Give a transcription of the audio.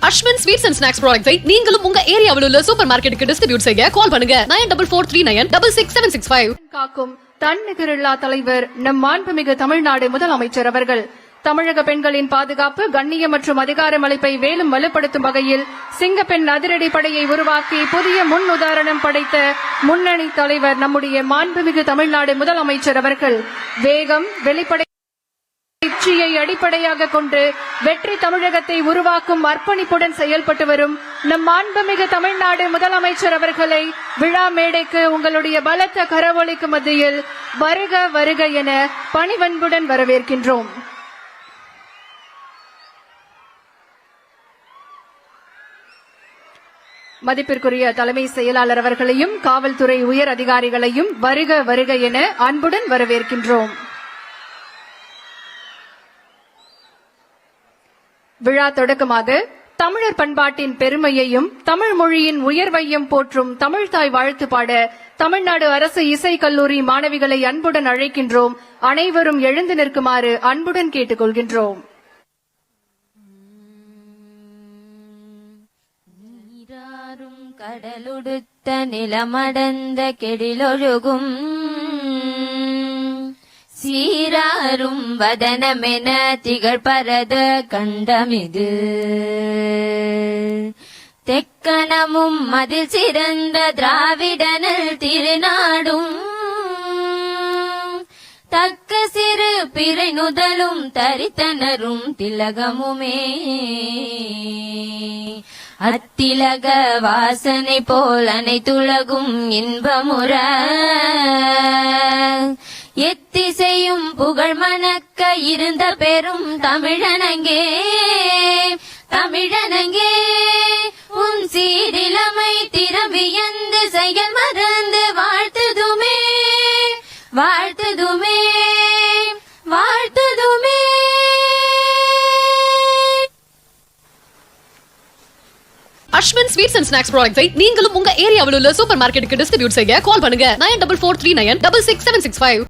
Ashwin sweets and snacks ப்ராடக்ட்ஸை நீங்களும் உங்க ஏரியாவில் உள்ள சூப்பர் மார்க்கெட்டுக்கு டிஸ்ட்ரிபியூட் செய்ய கால் பண்ணுங்க 9443966765. காக்கும் தன்னிகரில்லா தலைவர் நம் மாண்புமிகு தமிழ்நாடு முதலமைச்சர் அவர்கள் தமிழக பெண்களின் பாதுகாப்பு, கண்ணியம் மற்றும் அதிகாரமளிப்பை மேலும் வலுப்படுத்தும் வகையில் சிங்கப்பெண் அதிரடி படையை உருவாக்கி புதிய முன் உதாரணம் படைத்த முன்னணி தலைவர் நம்முடைய மாண்புமிகு தமிழ்நாடு முதலமைச்சர் அவர்கள் வேகம், வெளிப்படை வெற்றியை அடிப்படையாக கொண்டு வெற்றி தமிழகத்தை உருவாக்கும் அர்ப்பணிப்புடன் செயல்பட்டு வரும் நம் மாண்புமிகு தமிழ்நாடு முதலமைச்சர் அவர்களை விழா மேடைக்கு உங்களுடைய பலத்த கரவொலிக்கு மத்தியில் வருக வருக என பணிவன்புடன் வரவேற்கின்றோம். மதிப்பிற்குரிய தலைமை செயலாளர் அவர்களையும் காவல்துறை உயர் அதிகாரிகளையும் வருக வருக என அன்புடன் வரவேற்கின்றோம். விழா தொடக்கமாக தமிழர் பண்பாட்டின் பெருமையையும் தமிழ் மொழியின் உயர்வையும் போற்றும் தமிழ்தாய் வாழ்த்து பாட தமிழ்நாடு அரசு இசை கல்லூரி மாணவிகளை அன்புடன் அழைக்கின்றோம். அனைவரும் எழுந்து நிற்குமாறு அன்புடன் கேட்டுக்கொள்கின்றோம். கடலுடுத்த நிலமடந்த கெடிலொழுகும் சீராரும் வதனமென திகழ்பரத கண்டமிது தெக்கணமும் அதில் சிறந்த திராவிடனல் திருநாடும் தக்க சிறு பிறை நுதலும் தரித்தனரும் திலகமுமே அத்திலக வாசனை போல் அனைத்துலகும் இன்பமுற எத்திசையும் புகழ் மணக்க இருந்த பெரும் தமிழனங்கே தமிழனங்கே உன் சீரிலமை திறவியந்து செயல் மறந்து வாழ்த்துதுமே வாழ்த்துதுமே வாழ்த்துதுமே. அஸ்வின் ஸ்வீட்ஸ் அண்ட் ஸ்நாக்ஸ் ப்ராடக்ட்ஸை நீங்களும் உங்க ஏரியாவில் உள்ள சூப்பர் மார்க்கெட்டுக்கு டிஸ்ட்ரிபியூட் செய்ய கால் பண்ணுங்க 9443966765.